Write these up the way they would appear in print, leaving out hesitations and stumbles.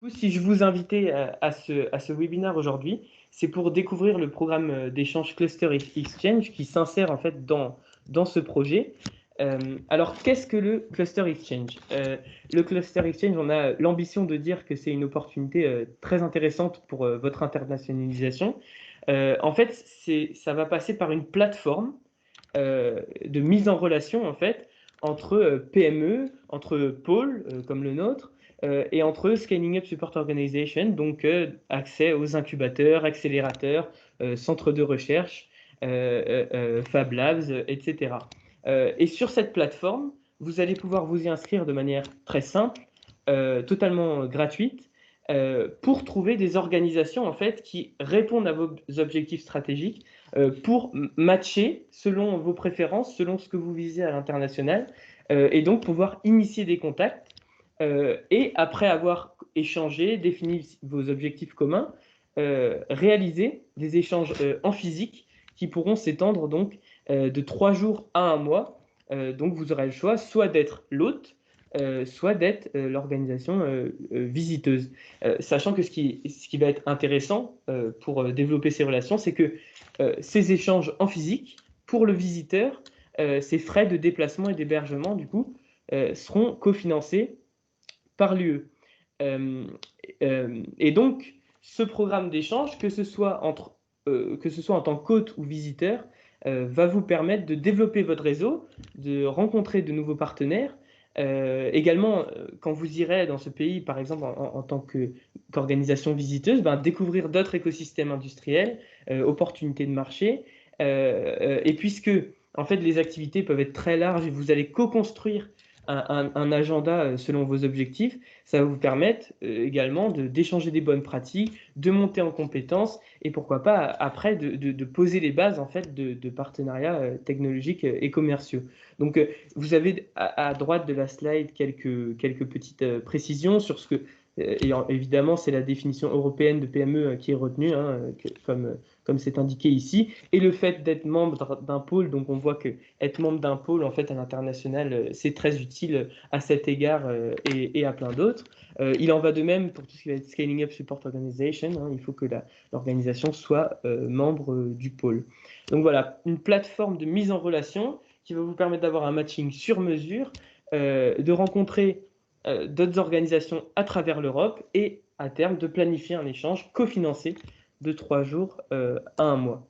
Si je vous invitais à ce webinaire aujourd'hui, c'est pour découvrir le programme d'échange Cluster Exchange qui s'insère en fait dans ce projet. Alors, qu'est-ce que le Cluster Exchange? Le Cluster Exchange, on a l'ambition de dire que c'est une opportunité très intéressante pour votre internationalisation. En fait, ça va passer par une plateforme de mise en relation en fait entre PME, entre pôles comme le nôtre, et entre Scaling Up Support Organization, donc accès aux incubateurs, accélérateurs, centres de recherche, Fab Labs, etc. Et sur cette plateforme, vous allez pouvoir vous y inscrire de manière très simple, totalement gratuite, pour trouver des organisations en fait qui répondent à vos objectifs stratégiques, pour matcher selon vos préférences, selon ce que vous visez à l'international, et donc pouvoir initier des contacts. Et après avoir échangé, défini vos objectifs communs, réaliser des échanges en physique qui pourront s'étendre donc de 3 jours à un mois. Donc vous aurez le choix soit d'être l'hôte, soit d'être l'organisation visiteuse. Sachant que ce qui va être intéressant pour développer ces relations, c'est que ces échanges en physique, pour le visiteur, ces frais de déplacement et d'hébergement, du coup, seront cofinancés par l'UE. Euh, et donc, ce programme d'échange, que ce soit en tant qu'hôte ou visiteur, va vous permettre de développer votre réseau, de rencontrer de nouveaux partenaires. Également, quand vous irez dans ce pays, par exemple en tant qu'organisation visiteuse, ben, découvrir d'autres écosystèmes industriels, opportunités de marché. Et puisque en fait, les activités peuvent être très larges et vous allez co-construire un agenda selon vos objectifs, ça va vous permettre également d'échanger des bonnes pratiques, de monter en compétences et pourquoi pas après de poser les bases en fait de partenariats technologiques et commerciaux. Donc vous avez à droite de la slide quelques petites précisions sur ce que et évidemment, c'est la définition européenne de PME qui est retenue, hein, comme c'est indiqué ici. Et le fait d'être membre d'un pôle, donc on voit que être membre d'un pôle en fait à l'international, c'est très utile à cet égard et à plein d'autres. Il en va de même pour tout ce qui va être Scaling Up Support Organization. Hein, il faut que l'organisation soit membre du pôle. Donc voilà, une plateforme de mise en relation qui va vous permettre d'avoir un matching sur mesure, de rencontrer d'autres organisations à travers l'Europe et à terme de planifier un échange cofinancé de 3 jours à un mois.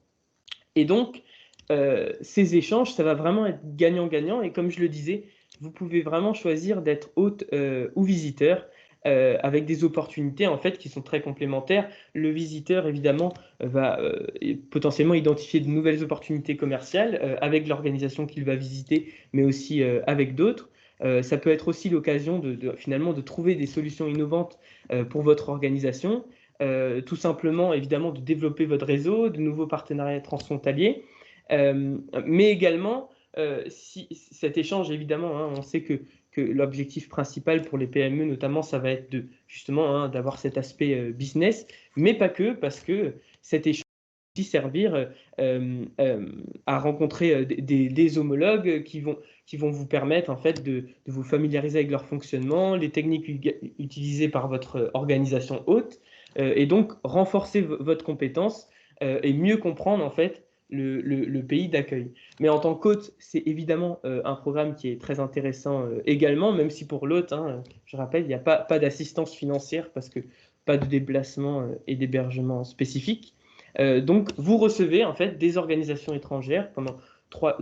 Et donc, ces échanges, ça va vraiment être gagnant-gagnant. Et comme je le disais, vous pouvez vraiment choisir d'être hôte ou visiteur avec des opportunités en fait qui sont très complémentaires. Le visiteur, évidemment, va potentiellement identifier de nouvelles opportunités commerciales avec l'organisation qu'il va visiter, mais aussi avec d'autres. Ça peut être aussi l'occasion finalement de trouver des solutions innovantes pour votre organisation. Tout simplement, évidemment, de développer votre réseau, de nouveaux partenariats transfrontaliers, mais également, si cet échange, évidemment, hein, on sait que l'objectif principal pour les PME, notamment, ça va être justement hein, d'avoir cet aspect business, mais pas que, parce que cet échange va aussi servir à rencontrer des homologues qui vont vous permettre en fait de vous familiariser avec leur fonctionnement, les techniques utilisées par votre organisation hôte, et donc renforcer votre compétence et mieux comprendre en fait le pays d'accueil. Mais en tant qu'hôte, c'est évidemment un programme qui est très intéressant également, même si pour l'hôte, hein, je rappelle, il n'y a pas d'assistance financière parce que pas de déplacement et d'hébergement spécifique. Donc, vous recevez en fait des organisations étrangères pendant 3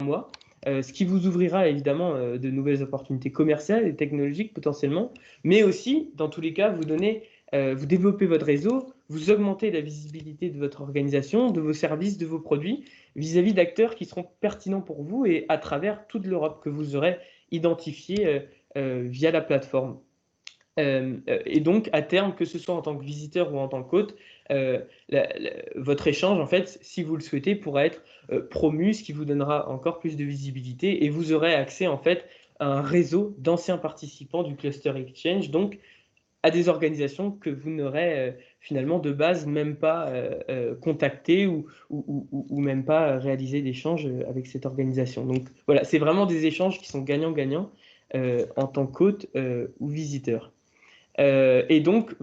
mois, ce qui vous ouvrira évidemment de nouvelles opportunités commerciales et technologiques potentiellement, mais aussi, dans tous les cas, vous développez votre réseau, vous augmentez la visibilité de votre organisation, de vos services, de vos produits vis-à-vis d'acteurs qui seront pertinents pour vous et à travers toute l'Europe que vous aurez identifié via la plateforme. Et donc, à terme, que ce soit en tant que visiteur ou en tant qu'hôte, votre échange, en fait, si vous le souhaitez, pourra être promu, ce qui vous donnera encore plus de visibilité et vous aurez accès, en fait, à un réseau d'anciens participants du Cluster Exchange, donc à des organisations que vous n'aurez finalement de base même pas contactées ou même pas réalisé d'échanges avec cette organisation. Donc voilà, c'est vraiment des échanges qui sont gagnant-gagnant en tant qu'hôte ou visiteur. Et donc,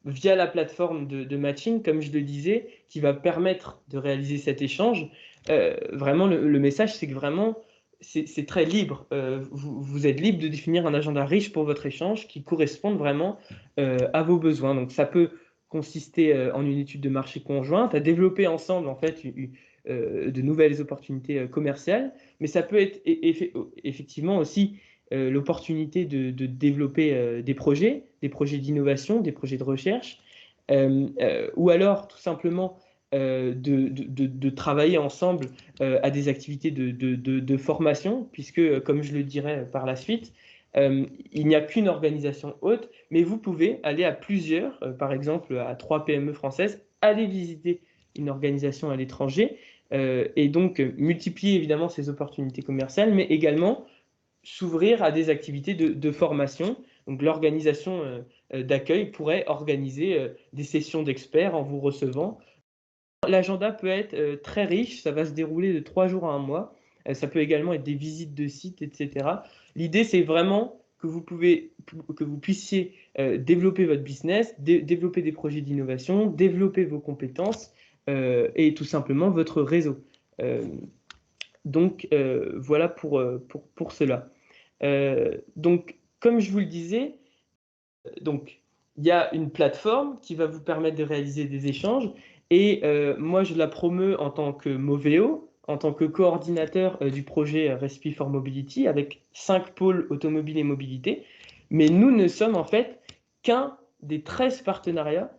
via la plateforme de matching, comme je le disais, qui va permettre de réaliser cet échange, vraiment, le message, c'est que vraiment, c'est très libre. Vous êtes libre de définir un agenda riche pour votre échange qui corresponde vraiment à vos besoins. Donc, ça peut consister en une étude de marché conjointe, à développer ensemble, en fait, de nouvelles opportunités commerciales, mais ça peut être effectivement aussi l'opportunité de développer des projets d'innovation, des projets de recherche, ou alors tout simplement de travailler ensemble à des activités de formation, puisque, comme je le dirai par la suite, il n'y a qu'une organisation haute, mais vous pouvez aller à plusieurs, par exemple à 3 PME françaises, aller visiter une organisation à l'étranger, et donc multiplier évidemment ces opportunités commerciales, mais également s'ouvrir à des activités de formation. Donc l'organisation d'accueil pourrait organiser des sessions d'experts en vous recevant. L'agenda peut être très riche, ça va se dérouler de 3 jours à un mois. Ça peut également être des visites de sites, etc. L'idée, c'est vraiment que vous puissiez développer votre business, développer des projets d'innovation, développer vos compétences et tout simplement votre réseau. Donc voilà pour cela. Donc, comme je vous le disais, donc, il y a une plateforme qui va vous permettre de réaliser des échanges et moi, je la promeus en tant que Moveo, en tant que coordinateur du projet Respi for Mobility avec 5 pôles automobiles et mobilité. Mais nous ne sommes en fait qu'un des 13 partenariats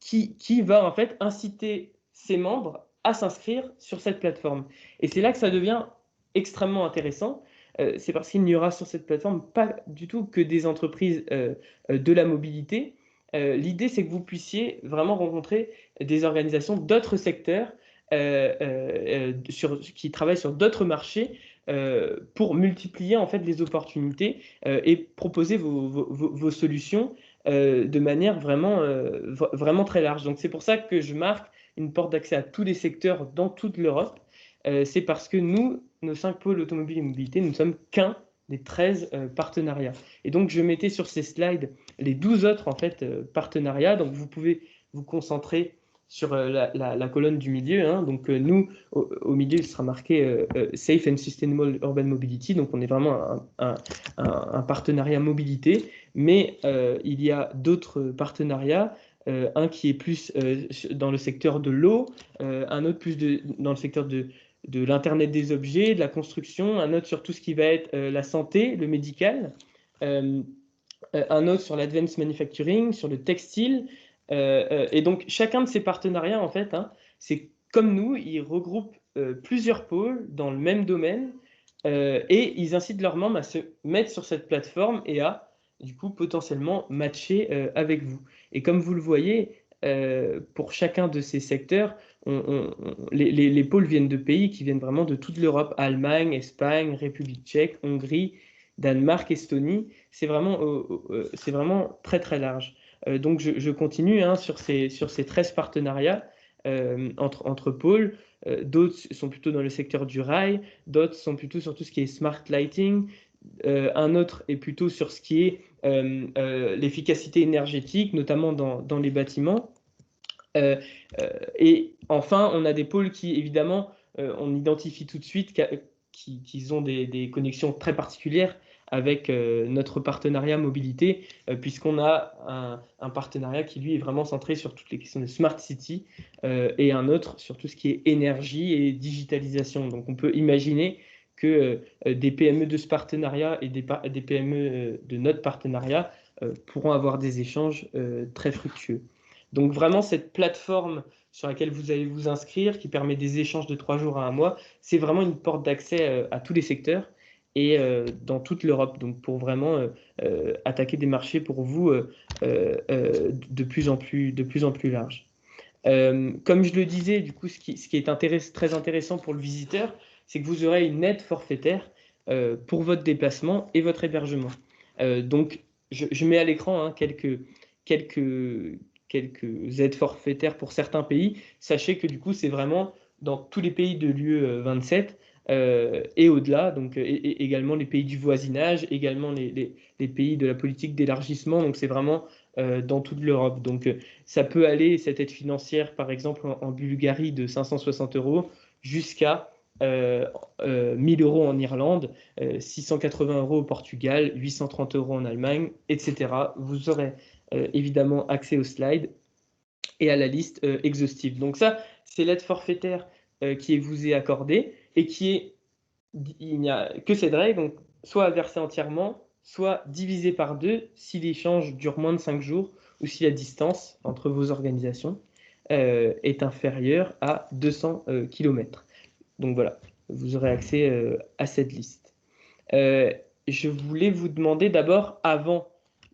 qui va en fait inciter ses membres à s'inscrire sur cette plateforme. Et c'est là que ça devient extrêmement intéressant. C'est parce qu'il n'y aura sur cette plateforme pas du tout que des entreprises de la mobilité. L'idée, c'est que vous puissiez vraiment rencontrer des organisations d'autres secteurs qui travaillent sur d'autres marchés pour multiplier en fait les opportunités et proposer vos solutions de manière vraiment très large. Donc c'est pour ça que je marque une porte d'accès à tous les secteurs dans toute l'Europe. C'est parce que nous, nos 5 pôles automobile et mobilité, nous ne sommes qu'un des 13 partenariats. Et donc, je mettais sur ces slides les 12 autres en fait, partenariats. Donc, vous pouvez vous concentrer sur la colonne du milieu. Hein. Donc, nous, au milieu, il sera marqué Safe and Sustainable Urban Mobility. Donc, on est vraiment un partenariat mobilité. Mais il y a d'autres partenariats. Un qui est plus dans le secteur de l'eau, un autre plus dans le secteur de l'Internet des objets, de la construction, un autre sur tout ce qui va être la santé, le médical, un autre sur l'advanced manufacturing, sur le textile. Et donc, chacun de ces partenariats, en fait, hein, c'est comme nous, ils regroupent plusieurs pôles dans le même domaine et ils incitent leurs membres à se mettre sur cette plateforme et à, du coup, potentiellement matcher avec vous. Et comme vous le voyez, pour chacun de ces secteurs, les pôles viennent de pays qui viennent vraiment de toute l'Europe, Allemagne, Espagne, République tchèque, Hongrie, Danemark, Estonie. C'est vraiment très très large. Donc je continue hein, sur ces 13 partenariats entre pôles. D'autres sont plutôt dans le secteur du rail, d'autres sont plutôt sur tout ce qui est smart lighting, un autre est plutôt sur ce qui est l'efficacité énergétique, notamment dans les bâtiments. Et enfin, on a des pôles qui, évidemment, on identifie tout de suite qu'ils ont des connexions très particulières avec notre partenariat mobilité, puisqu'on a un partenariat qui, lui, est vraiment centré sur toutes les questions de Smart City et un autre sur tout ce qui est énergie et digitalisation. Donc, on peut imaginer que des PME de ce partenariat et des PME de notre partenariat pourront avoir des échanges très fructueux. Donc vraiment, cette plateforme sur laquelle vous allez vous inscrire, qui permet des échanges de 3 jours à un mois, c'est vraiment une porte d'accès à tous les secteurs et dans toute l'Europe. Donc pour vraiment attaquer des marchés pour vous de plus en plus large. Comme je le disais, du coup, ce qui est très intéressant pour le visiteur, c'est que vous aurez une aide forfaitaire pour votre déplacement et votre hébergement. Donc, je mets à l'écran hein, quelques aides forfaitaires pour certains pays. Sachez que du coup, c'est vraiment dans tous les pays de l'UE 27 et au-delà, donc et également les pays du voisinage, également les pays de la politique d'élargissement, donc c'est vraiment dans toute l'Europe. Donc ça peut aller, cette aide financière, par exemple en Bulgarie, de 560 € jusqu'à 1000 € en Irlande, 680 € au Portugal, 830 € en Allemagne, etc. Vous aurez évidemment accès aux slides et à la liste exhaustive. Donc ça, c'est l'aide forfaitaire qui vous est accordée et il n'y a que cette règle, donc soit versée entièrement, soit divisée par 2 si l'échange dure moins de 5 jours ou si la distance entre vos organisations est inférieure à 200 km. Donc voilà, vous aurez accès à cette liste. Je voulais vous demander d'abord, avant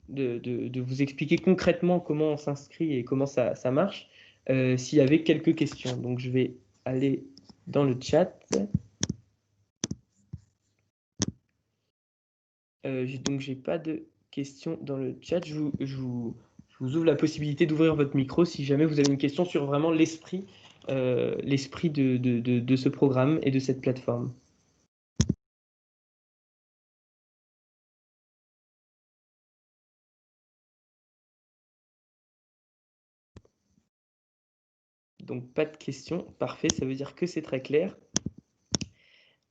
de vous expliquer concrètement comment on s'inscrit et comment ça marche, s'il y avait quelques questions. Donc je vais aller dans le chat. Donc j'ai pas de questions dans le chat. Je vous ouvre la possibilité d'ouvrir votre micro si jamais vous avez une question sur vraiment l'esprit de ce programme et de cette plateforme. Donc pas de questions, parfait, ça veut dire que c'est très clair.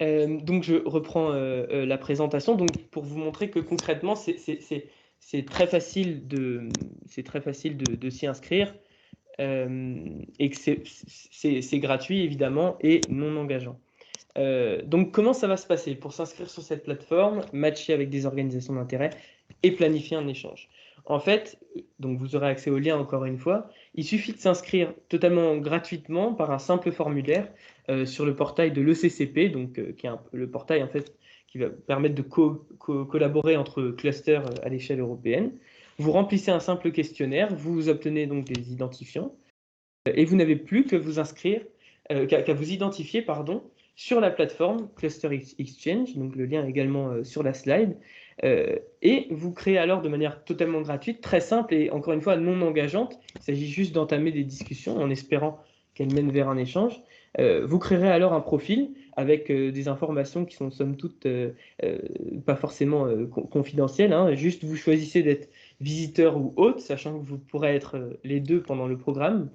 Donc je reprends la présentation donc, pour vous montrer que concrètement c'est très facile de s'y inscrire et que c'est gratuit évidemment et non engageant. Donc comment ça va se passer pour s'inscrire sur cette plateforme, matcher avec des organisations d'intérêt et planifier un échange? En fait, donc vous aurez accès au lien encore une fois, il suffit de s'inscrire totalement gratuitement par un simple formulaire sur le portail de l'ECCP, donc qui est le portail en fait qui va permettre de collaborer entre clusters à l'échelle européenne. Vous remplissez un simple questionnaire, vous obtenez donc des identifiants et vous n'avez plus que vous inscrire, qu'à vous identifier, pardon, sur la plateforme Cluster Exchange, donc le lien est également sur la slide, et vous créez alors de manière totalement gratuite, très simple et encore une fois non engageante. Il s'agit juste d'entamer des discussions en espérant qu'elles mènent vers un échange. Vous créerez alors un profil avec des informations qui sont somme toute pas forcément confidentielles, hein. Juste vous choisissez d'être visiteur ou hôte, sachant que vous pourrez être les deux pendant le programme,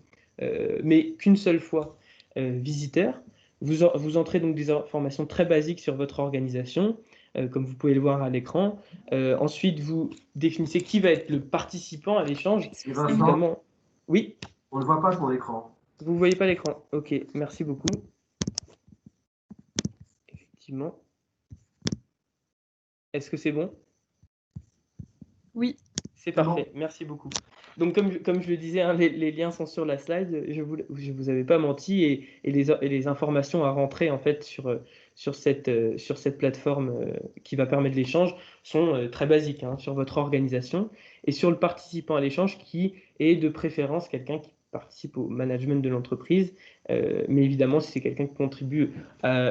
mais qu'une seule fois visiteur. Vous entrez donc des informations très basiques sur votre organisation, comme vous pouvez le voir à l'écran. Ensuite, vous définissez qui va être le participant à l'échange. Évidemment, oui. On ne voit pas ton écran. Vous ne voyez pas l'écran. Ok, merci beaucoup. Effectivement. Est-ce que c'est bon? Oui. C'est parfait, merci beaucoup. Donc comme je le disais, hein, les liens sont sur la slide, je vous avais pas menti et les informations à rentrer en fait sur cette plateforme qui va permettre l'échange sont très basiques hein, sur votre organisation et sur le participant à l'échange qui est de préférence quelqu'un qui participe au management de l'entreprise, mais évidemment si c'est quelqu'un qui contribue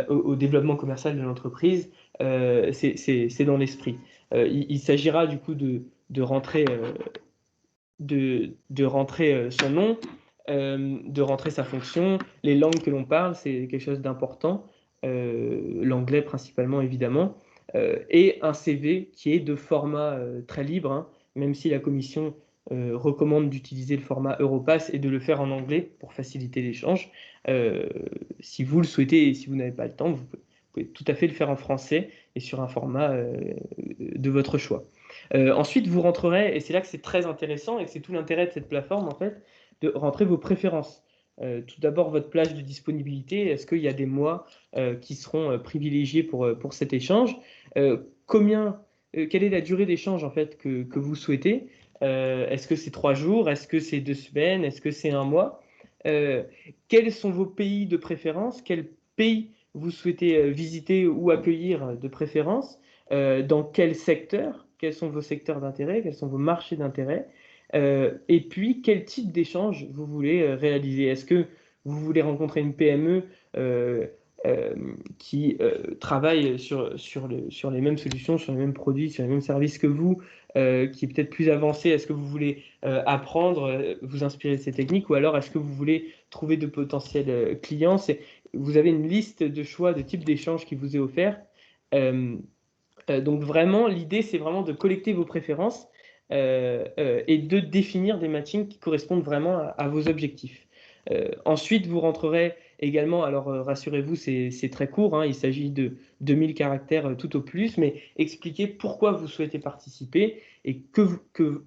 au développement commercial de l'entreprise, c'est dans l'esprit. Il s'agira du coup de rentrer son nom, de rentrer sa fonction, les langues que l'on parle, c'est quelque chose d'important, l'anglais principalement évidemment, et un CV qui est de format très libre, hein, même si la commission recommande d'utiliser le format Europass et de le faire en anglais pour faciliter l'échange. Si vous le souhaitez et si vous n'avez pas le temps, vous pouvez tout à fait le faire en français et sur un format de votre choix. Ensuite, vous rentrerez, et c'est là que c'est très intéressant, et que c'est tout l'intérêt de cette plateforme, en fait, de rentrer vos préférences. Tout d'abord, votre plage de disponibilité. Est-ce qu'il y a des mois qui seront privilégiés pour cet échange? Quelle est la durée d'échange, en fait, que vous souhaitez? Est-ce que c'est 3 jours? Est-ce que c'est 2 semaines? Est-ce que c'est 1 mois? Quels sont vos pays de préférence? Quel pays vous souhaitez visiter ou accueillir de préférence? Dans quel secteur? Quels sont vos secteurs d'intérêt? Quels sont vos marchés d'intérêt? Et puis, quel type d'échange vous voulez réaliser? Est-ce que vous voulez rencontrer une PME qui travaille sur les mêmes solutions, sur les mêmes produits, sur les mêmes services que vous, qui est peut-être plus avancée? Est-ce que vous voulez apprendre, vous inspirer de ces techniques? Ou alors est-ce que vous voulez trouver de potentiels clients? vous avez une liste de choix de type d'échange qui vous est offert. Donc vraiment, l'idée, c'est vraiment de collecter vos préférences et de définir des matchings qui correspondent vraiment à vos objectifs. Ensuite, vous rentrerez également, alors rassurez-vous, c'est très court, hein, il s'agit de 2000 caractères tout au plus, mais expliquez pourquoi vous souhaitez participer et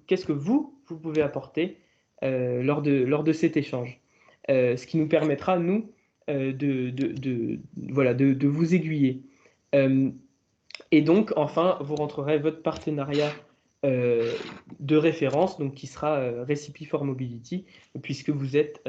qu'est-ce que vous pouvez apporter lors de cet échange. Ce qui nous permettra, nous, voilà, de vous aiguiller. Et donc, enfin, vous rentrerez votre partenariat euh, de référence, donc qui sera Recipe for Mobility, puisque vous êtes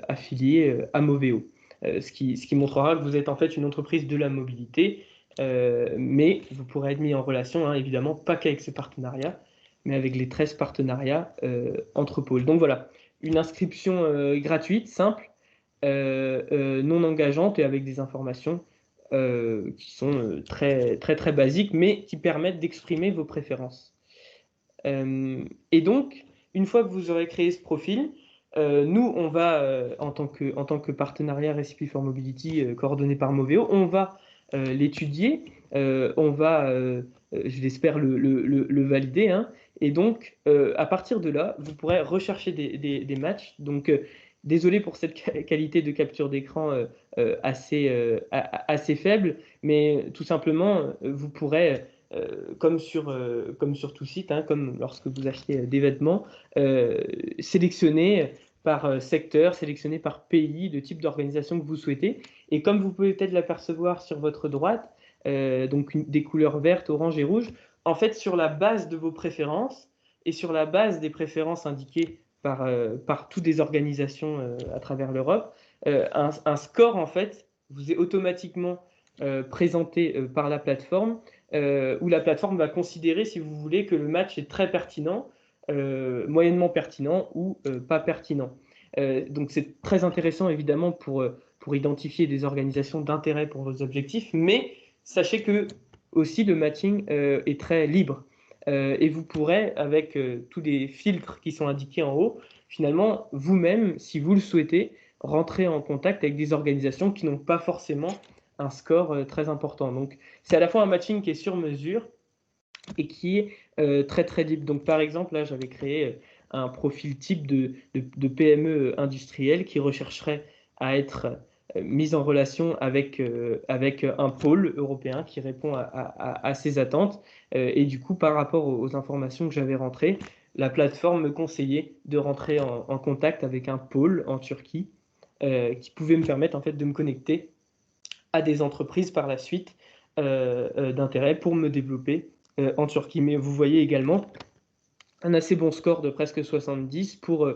affilié à Moveo. Ce qui montrera que vous êtes en fait une entreprise de la mobilité, mais vous pourrez être mis en relation, hein, évidemment, pas qu'avec ce partenariat, mais avec les 13 partenariats entre pôles. Donc voilà, une inscription gratuite, simple, non engageante et avec des informations qui sont très basiques, mais qui permettent d'exprimer vos préférences. Et donc, une fois que vous aurez créé ce profil, nous, on va, en tant que partenariat Recipe for Mobility coordonné par Moveo, on va l'étudier, on va, je l'espère, le valider, hein. Et donc, à partir de là, vous pourrez rechercher des matchs. Donc, désolé pour cette qualité de capture d'écran assez faible, mais tout simplement, vous pourrez comme sur tout site, hein, comme lorsque vous achetez des vêtements, sélectionner par secteur, sélectionner par pays, de type d'organisation que vous souhaitez. Et comme vous pouvez peut-être l'apercevoir sur votre droite, donc des couleurs vertes, orange et rouge, en fait, sur la base de vos préférences et sur la base des préférences indiquées par toutes les organisations à travers l'Europe, un score, en fait, vous est automatiquement présenté par la plateforme où la plateforme va considérer, si vous voulez, que le match est très pertinent, moyennement pertinent ou pas pertinent. Donc c'est très intéressant évidemment pour identifier des organisations d'intérêt pour vos objectifs, mais sachez que aussi le matching est très libre. Et vous pourrez, avec tous les filtres qui sont indiqués en haut, finalement, vous-même, si vous le souhaitez, rentrer en contact avec des organisations qui n'ont pas forcément un score très important. Donc, c'est à la fois un matching qui est sur mesure et qui est très libre. Donc, par exemple, là, j'avais créé un profil type de PME industrielle qui rechercherait à être mise en relation avec un pôle européen qui répond à ses attentes. Et du coup, par rapport aux informations que j'avais rentrées, la plateforme me conseillait de rentrer en contact avec un pôle en Turquie qui pouvait me permettre en fait de me connecter à des entreprises par la suite d'intérêt pour me développer en Turquie. Mais vous voyez également un assez bon score de presque 70 pour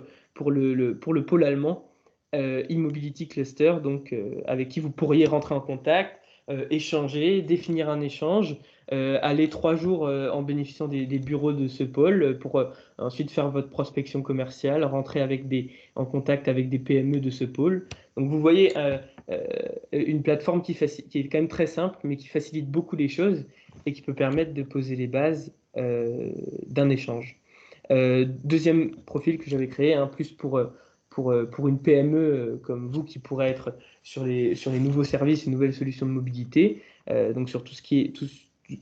le pôle allemand e-mobility cluster, donc avec qui vous pourriez rentrer en contact, échanger, définir un échange, aller 3 jours en bénéficiant des bureaux de ce pôle pour ensuite faire votre prospection commerciale, rentrer en contact avec des PME de ce pôle. Donc vous voyez une plateforme qui est quand même très simple, mais qui facilite beaucoup les choses et qui peut permettre de poser les bases d'un échange. Deuxième profil que j'avais créé, hein, plus pour une PME comme vous qui pourrait être sur les nouveaux services et nouvelles solutions de mobilité, donc sur tout ce qui est,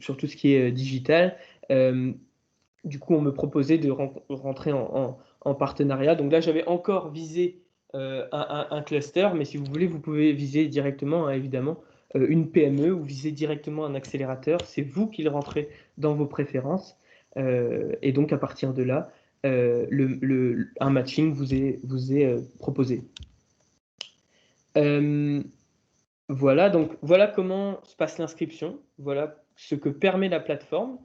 sur tout ce qui est digital. Du coup, on me proposait de rentrer en partenariat. Donc là, j'avais encore visé un cluster, mais si vous voulez, vous pouvez viser directement, hein, évidemment, une PME ou viser directement un accélérateur. C'est vous qui le rentrez dans vos préférences. Et donc, à partir de là, un matching vous est proposé. Voilà, donc voilà comment se passe l'inscription, voilà ce que permet la plateforme.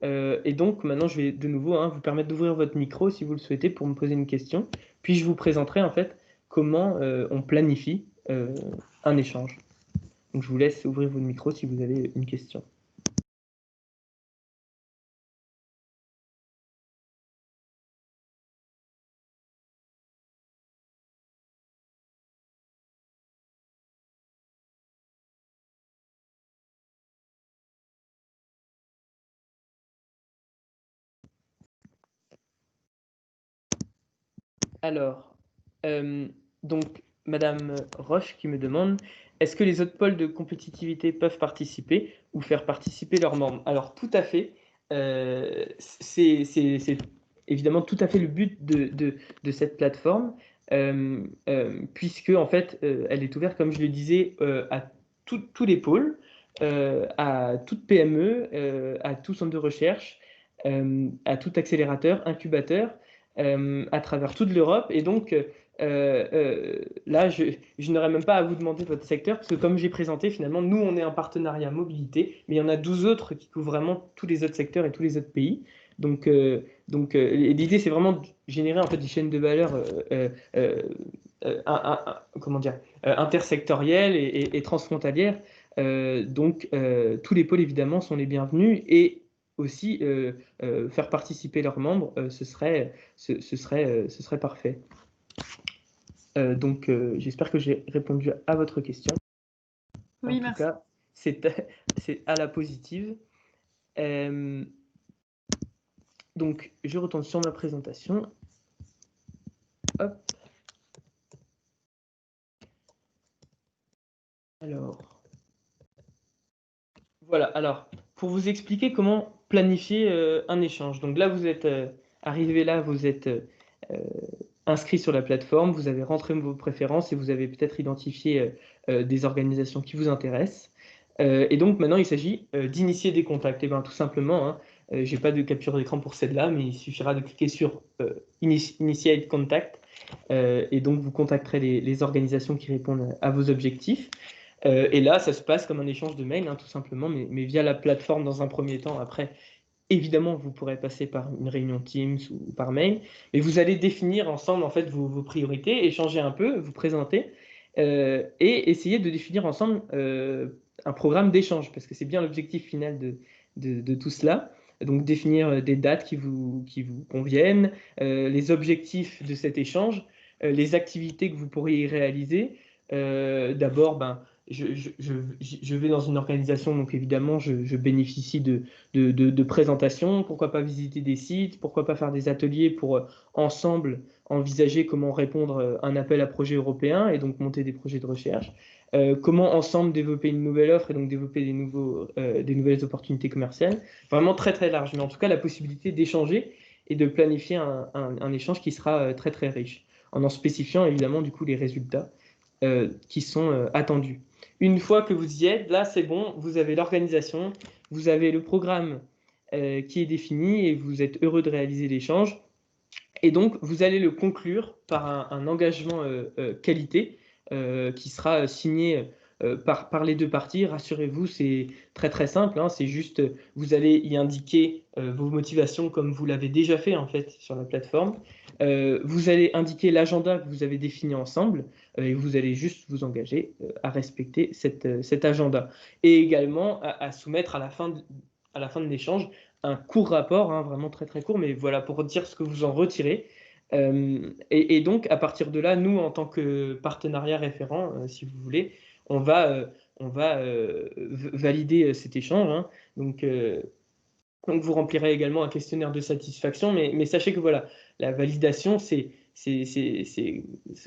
Et donc maintenant, je vais de nouveau vous permettre d'ouvrir votre micro si vous le souhaitez pour me poser une question. Puis je vous présenterai en fait comment on planifie un échange. Donc je vous laisse ouvrir votre micro si vous avez une question. Alors, donc Madame Roche qui me demande, est-ce que les autres pôles de compétitivité peuvent participer ou faire participer leurs membres? Alors tout à fait. C'est évidemment tout à fait le but de cette plateforme, puisque en fait, elle est ouverte, comme je le disais, à tous les pôles, à toute PME, à tout centre de recherche, à tout accélérateur, incubateur, à travers toute l'Europe. Et donc, là, je n'aurais même pas à vous demander votre secteur, parce que comme j'ai présenté, finalement, nous, on est un partenariat mobilité, mais il y en a 12 autres qui couvrent vraiment tous les autres secteurs et tous les autres pays. L'idée, c'est vraiment de générer en fait des chaînes de valeur comment dire, intersectorielles et transfrontalières. Tous les pôles, évidemment, sont les bienvenus et aussi faire participer leurs membres, ce serait parfait. J'espère que j'ai répondu à votre question. Oui, en merci. tout cas, c'est à la positive. Donc, je retourne sur ma présentation. Hop. Alors, voilà. Alors, pour vous expliquer comment planifier un échange. Donc là, vous êtes arrivé là, vous êtes inscrit sur la plateforme, vous avez rentré vos préférences et vous avez peut-être identifié des organisations qui vous intéressent. Et donc maintenant, il s'agit d'initier des contacts. Et bien tout simplement, hein, je n'ai pas de capture d'écran pour celle-là, mais il suffira de cliquer sur Initiate Contact. Et donc, vous contacterez les organisations qui répondent à vos objectifs. Et là, ça se passe comme un échange de mails, hein, tout simplement, mais via la plateforme dans un premier temps. Après, évidemment, vous pourrez passer par une réunion Teams ou par mail, mais vous allez définir ensemble en fait vos priorités, échanger un peu, vous présenter et essayer de définir ensemble un programme d'échange, parce que c'est bien l'objectif final de tout cela. Donc définir des dates qui vous conviennent, les objectifs de cet échange, les activités que vous pourriez réaliser. D'abord, je vais dans une organisation, donc évidemment, je bénéficie de présentations. Pourquoi pas visiter des sites? Pourquoi pas faire des ateliers pour ensemble envisager comment répondre à un appel à projet européen et donc monter des projets de recherche? Comment ensemble développer une nouvelle offre et donc développer des nouvelles opportunités commerciales? Vraiment très très large, mais en tout cas la possibilité d'échanger et de planifier un échange qui sera très très riche, en spécifiant évidemment du coup les résultats qui sont attendus. Une fois que vous y êtes, là c'est bon, vous avez l'organisation, vous avez le programme qui est défini et vous êtes heureux de réaliser l'échange. Et donc, vous allez le conclure par un engagement qualité qui sera signé par les deux parties. Rassurez-vous, c'est très très simple, hein, c'est juste, vous allez y indiquer vos motivations comme vous l'avez déjà fait en fait sur la plateforme. Vous allez indiquer l'agenda que vous avez défini ensemble et vous allez juste vous engager à respecter cet agenda. Et également à soumettre à la fin de l'échange un court rapport, hein, vraiment très très court, mais voilà, pour dire ce que vous en retirez. Et donc, à partir de là, nous, en tant que partenariat référent, si vous voulez, on va valider cet échange, hein. Donc, vous remplirez également un questionnaire de satisfaction, mais sachez que voilà, la validation,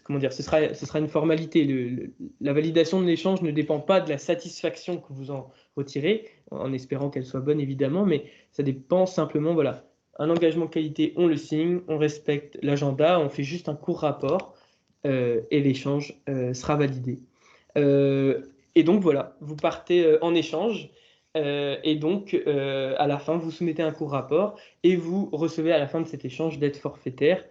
comment dire, ce sera une formalité. La validation de l'échange ne dépend pas de la satisfaction que vous en retirez, en espérant qu'elle soit bonne évidemment, mais ça dépend simplement, voilà, un engagement qualité, on le signe, on respecte l'agenda, on fait juste un court rapport et l'échange sera validé. Et donc voilà, vous partez en échange. Et donc, à la fin, vous soumettez un court rapport et vous recevez à la fin de cet échange d'aide forfaitaire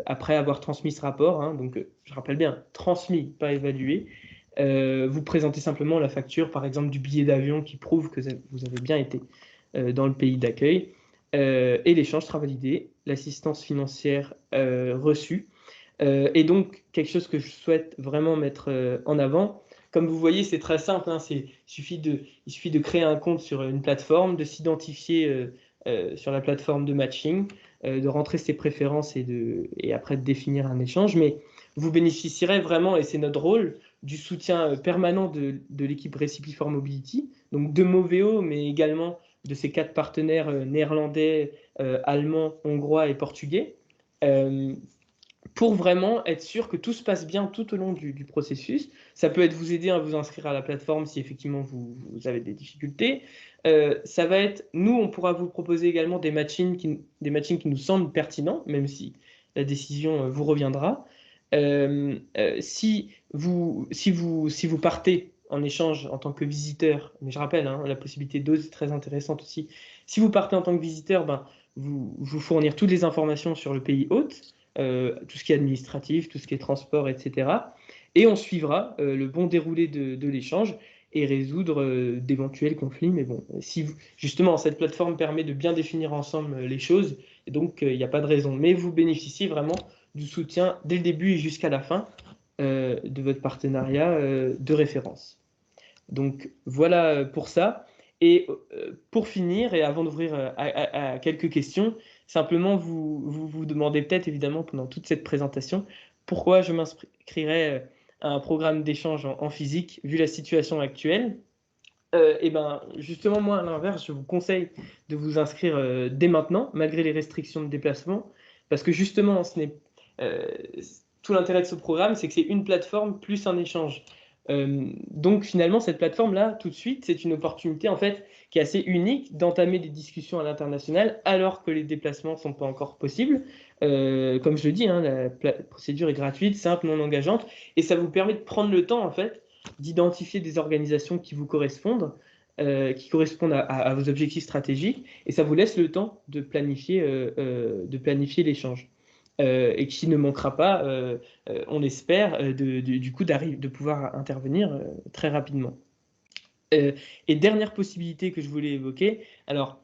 après avoir transmis ce rapport. Hein. Donc, je rappelle bien, transmis, pas évalué. Vous présentez simplement la facture, par exemple, du billet d'avion qui prouve que vous avez bien été dans le pays d'accueil. Et l'échange sera validé, l'assistance financière reçue. Et donc, quelque chose que je souhaite vraiment mettre en avant, comme vous voyez, c'est très simple, hein, il suffit de créer un compte sur une plateforme, de s'identifier sur la plateforme de matching, de rentrer ses préférences et après de définir un échange. Mais vous bénéficierez vraiment, et c'est notre rôle, du soutien permanent de l'équipe Recipifor Mobility, donc de Moveo, mais également de ses 4 partenaires néerlandais, allemands, hongrois et portugais. pour vraiment être sûr que tout se passe bien tout au long du processus. Ça peut être vous aider à vous inscrire à la plateforme si effectivement vous avez des difficultés. Ça va être, nous, on pourra vous proposer également des matchings qui nous semblent pertinents, même si la décision vous reviendra. Si vous partez en échange en tant que visiteur, mais je rappelle, hein, la possibilité d'ose est très intéressante aussi. Si vous partez en tant que visiteur, ben, vous fournir toutes les informations sur le pays hôte, tout ce qui est administratif, tout ce qui est transport, etc. Et on suivra le bon déroulé de l'échange et résoudre d'éventuels conflits. Mais bon, justement, cette plateforme permet de bien définir ensemble les choses, et donc il n'y a pas de raison. Mais vous bénéficiez vraiment du soutien dès le début et jusqu'à la fin de votre partenariat de référence. Donc voilà pour ça. Et pour finir, et avant d'ouvrir à quelques questions, simplement vous demandez peut-être évidemment pendant toute cette présentation pourquoi je m'inscrirais à un programme d'échange en physique vu la situation actuelle. Et ben justement, moi à l'inverse, je vous conseille de vous inscrire dès maintenant, malgré les restrictions de déplacement, parce que justement, euh, tout l'intérêt de ce programme, c'est que c'est une plateforme plus un échange. Donc finalement, cette plateforme-là, tout de suite, c'est une opportunité en fait qui est assez unique d'entamer des discussions à l'international alors que les déplacements ne sont pas encore possibles. Comme je le dis, hein, la procédure est gratuite, simple, non engageante, et ça vous permet de prendre le temps en fait d'identifier des organisations qui correspondent à vos objectifs stratégiques, et ça vous laisse le temps de planifier l'échange. Et qui ne manquera pas, on l'espère, du coup de pouvoir intervenir très rapidement. Et dernière possibilité que je voulais évoquer, alors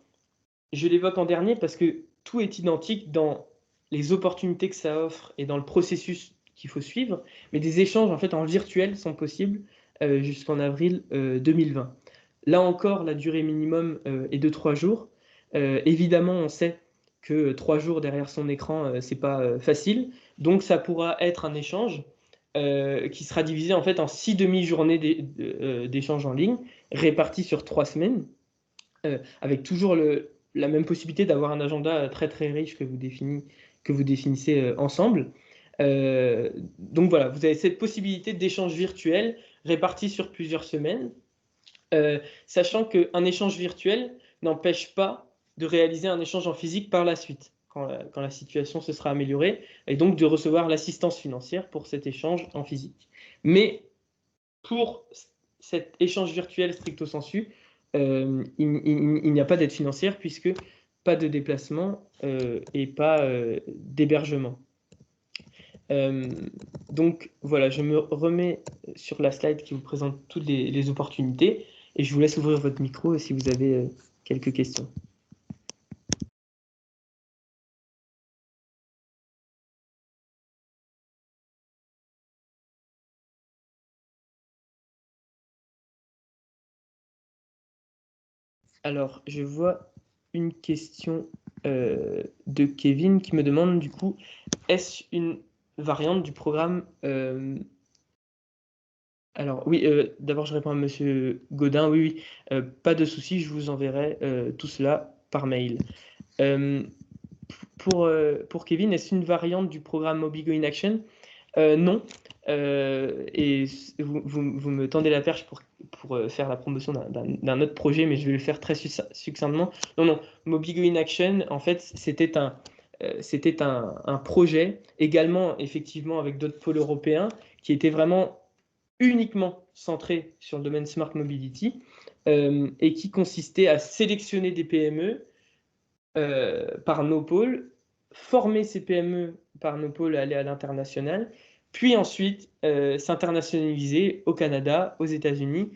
je l'évoque en dernier parce que tout est identique dans les opportunités que ça offre et dans le processus qu'il faut suivre, mais des échanges en fait en virtuel sont possibles jusqu'en avril 2020. Là encore, la durée minimum est de 3 jours. Évidemment, on sait que 3 jours derrière son écran, c'est pas facile, donc ça pourra être un échange qui sera divisé en fait en 6 demi-journées d'échange en ligne, réparties sur 3 semaines, avec toujours la même possibilité d'avoir un agenda très très riche que vous définissez ensemble. Donc voilà, vous avez cette possibilité d'échange virtuel réparti sur plusieurs semaines, sachant qu'un échange virtuel n'empêche pas de réaliser un échange en physique par la suite, quand la situation se sera améliorée, et donc de recevoir l'assistance financière pour cet échange en physique. Mais pour cet échange virtuel stricto sensu, il n'y a pas d'aide financière puisque pas de déplacement et pas d'hébergement. Donc voilà, je me remets sur la slide qui vous présente toutes les opportunités et je vous laisse ouvrir votre micro si vous avez quelques questions. Alors, je vois une question de Kevin qui me demande du coup, est-ce une variante du programme Alors oui, d'abord je réponds à Monsieur Gaudin, oui, pas de souci, je vous enverrai tout cela par mail. Pour Kevin, est-ce une variante du programme Mobigo in Action? Non. Et vous me tendez la perche pour faire la promotion d'un autre projet, mais je vais le faire très succinctement. Non, Mobigo in Action, en fait, c'était un projet, également effectivement avec d'autres pôles européens, qui était vraiment uniquement centré sur le domaine Smart Mobility et qui consistait à sélectionner des PME par nos pôles, former ces PME par nos pôles à aller à l'international, puis ensuite s'internationaliser au Canada, aux États-Unis,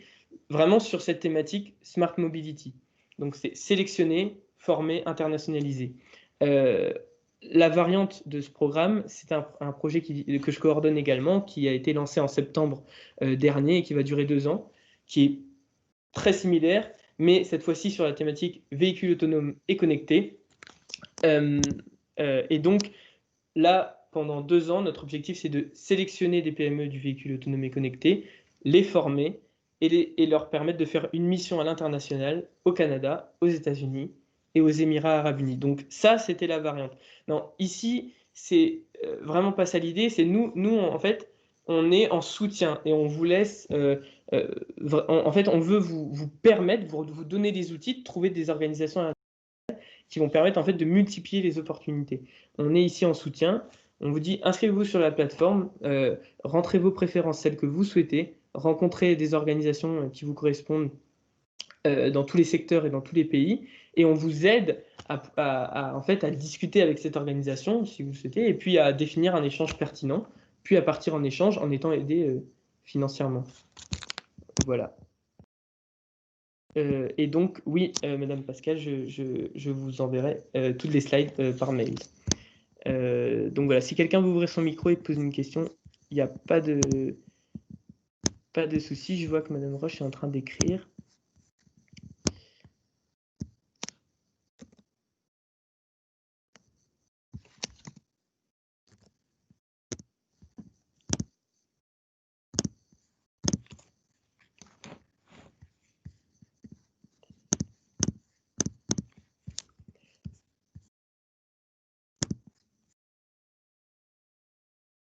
vraiment sur cette thématique Smart Mobility. Donc c'est sélectionner, former, internationaliser. La variante de ce programme, c'est un projet que je coordonne également, qui a été lancé en septembre dernier et qui va durer 2 ans, qui est très similaire, mais cette fois-ci sur la thématique véhicules autonomes et connectés. Et donc, là, pendant 2 ans, notre objectif, c'est de sélectionner des PME du véhicule autonome et connecté, les former et leur permettre de faire une mission à l'international, au Canada, aux États-Unis et aux Émirats arabes unis. Donc ça, c'était la variante. Non, ici, c'est vraiment pas ça l'idée. C'est nous en fait, on est en soutien et on vous laisse. En fait, on veut vous permettre, vous donner des outils, de trouver des organisations qui vont permettre en fait de multiplier les opportunités. On est ici en soutien. On vous dit inscrivez-vous sur la plateforme, rentrez vos préférences, celles que vous souhaitez, rencontrez des organisations qui vous correspondent dans tous les secteurs et dans tous les pays, et on vous aide en fait, à discuter avec cette organisation, si vous le souhaitez, et puis à définir un échange pertinent, puis à partir en échange en étant aidé financièrement. Voilà. Et donc, oui, Madame Pascal, je vous enverrai toutes les slides par mail. Donc voilà, si quelqu'un veut ouvrir son micro et pose une question, il n'y a pas de souci. Je vois que Madame Roche est en train d'écrire.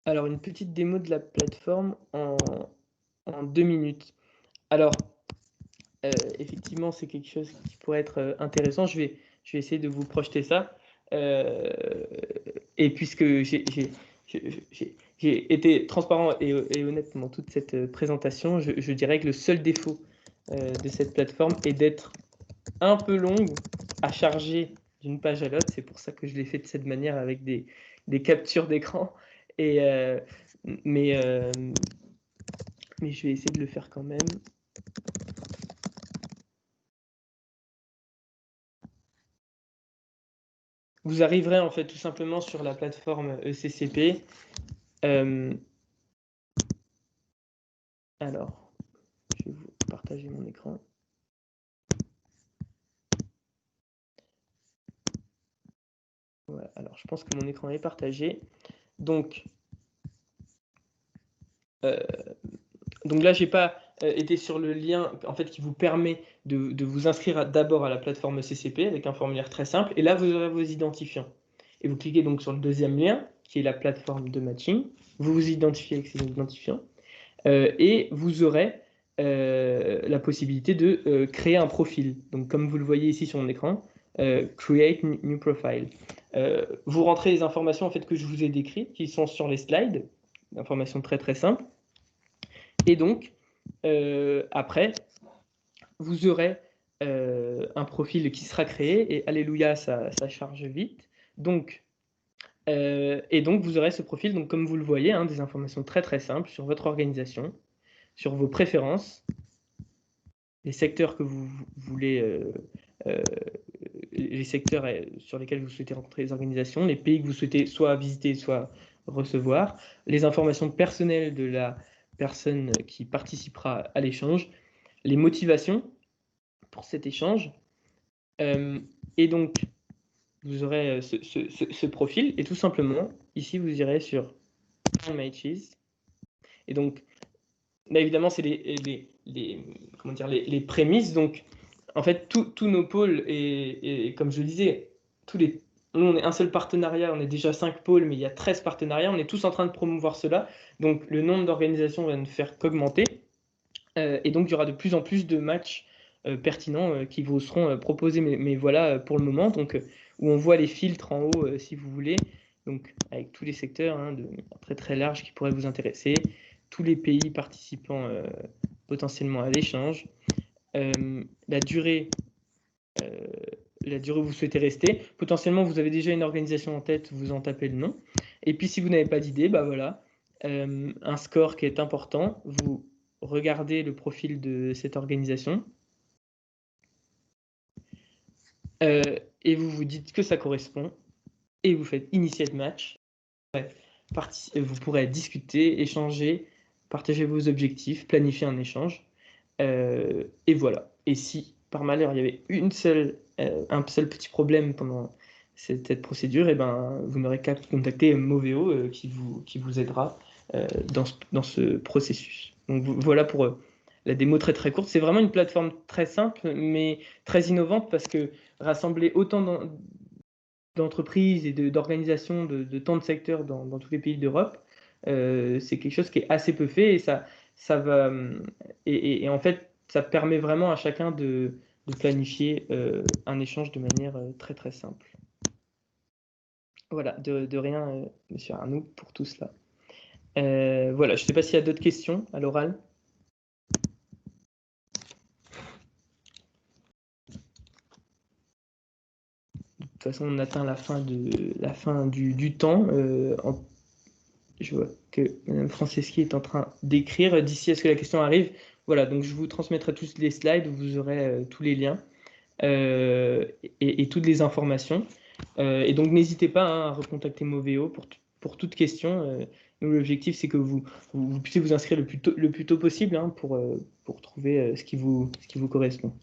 Alors, une petite démo de la plateforme en 2 minutes. Alors, effectivement, c'est quelque chose qui pourrait être intéressant. Je vais essayer de vous projeter ça. Et puisque j'ai été transparent et honnête pendant toute cette présentation, je dirais que le seul défaut de cette plateforme est d'être un peu longue à charger d'une page à l'autre. C'est pour ça que je l'ai fait de cette manière avec des captures d'écran. Mais je vais essayer de le faire quand même. Vous arriverez en fait tout simplement sur la plateforme ECCP. Alors, je vais vous partager mon écran. Voilà, alors je pense que mon écran est partagé. Donc là, je n'ai pas été sur le lien en fait, qui vous permet de vous inscrire d'abord à la plateforme ECCP avec un formulaire très simple. Et là, vous aurez vos identifiants. Et vous cliquez donc sur le deuxième lien, qui est la plateforme de matching. Vous vous identifiez avec ces identifiants. Et vous aurez la possibilité de créer un profil. Donc, comme vous le voyez ici sur mon écran, Create New Profile. Vous rentrez les informations en fait, que je vous ai décrites, qui sont sur les slides, informations très très simples. Et donc, après, vous aurez un profil qui sera créé, et alléluia, ça charge vite. Donc, et donc, vous aurez ce profil, donc, comme vous le voyez, hein, des informations très très simples sur votre organisation, sur vos préférences, les secteurs que vous voulez, les secteurs sur lesquels vous souhaitez rencontrer les organisations, les pays que vous souhaitez soit visiter, soit recevoir, les informations personnelles de la personne qui participera à l'échange, les motivations pour cet échange, et donc vous aurez ce profil, et tout simplement, ici vous irez sur Matches, et donc là, évidemment, c'est les prémices. Donc, en fait, tous nos pôles, et comme je le disais, nous, on est un seul partenariat, on est déjà 5 pôles, mais il y a 13 partenariats, on est tous en train de promouvoir cela. Donc, le nombre d'organisations va ne faire qu'augmenter. Et donc, il y aura de plus en plus de matchs pertinents qui vous seront proposés. Mais voilà pour le moment, donc, où on voit les filtres en haut, si vous voulez, donc avec tous les secteurs hein, très très larges qui pourraient vous intéresser, tous les pays participants potentiellement à l'échange, la durée où vous souhaitez rester. Potentiellement, vous avez déjà une organisation en tête, vous en tapez le nom. Et puis, si vous n'avez pas d'idée, bah voilà, un score qui est important, vous regardez le profil de cette organisation et vous vous dites que ça correspond et vous faites initier le match. Vous pourrez discuter, échanger, partager vos objectifs, planifier un échange. Et voilà. Et si par malheur il y avait un seul petit problème pendant cette procédure, et ben, vous n'aurez qu'à contacter Moveo qui vous aidera dans ce processus. Donc voilà pour la démo très très courte. C'est vraiment une plateforme très simple mais très innovante parce que rassembler autant d'entreprises et d'organisations de tant de secteurs dans tous les pays d'Europe, c'est quelque chose qui est assez peu fait et ça va, et en fait, ça permet vraiment à chacun de planifier un échange de manière très très simple. Voilà, de rien, Monsieur Arnaud, pour tout cela. Voilà, je ne sais pas s'il y a d'autres questions à l'oral. De toute façon, on atteint la fin du temps. Je vois que Mme Franceschi est en train d'écrire. D'ici à ce que la question arrive, voilà, donc je vous transmettrai tous les slides où vous aurez tous les liens et toutes les informations. Et donc, n'hésitez pas hein, à recontacter Moveo pour toute question. Nous, l'objectif, c'est que vous puissiez vous inscrire le plus tôt possible hein, pour trouver ce qui vous correspond.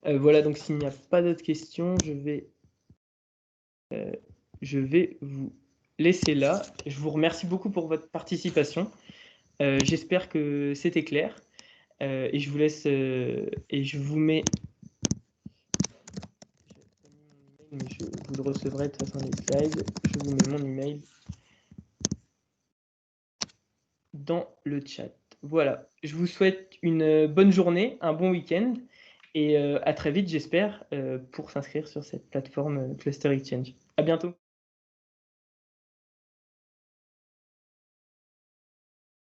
Voilà, donc s'il n'y a pas d'autres questions, je vais vous laisser là. Je vous remercie beaucoup pour votre participation. J'espère que c'était clair. Et je vous laisse et je vous mets. Mais vous le recevrez de toute façon les slides. Je vous mets mon email dans le chat. Voilà. Je vous souhaite une bonne journée, un bon week-end et à très vite, j'espère, pour s'inscrire sur cette plateforme Cluster Exchange. À bientôt.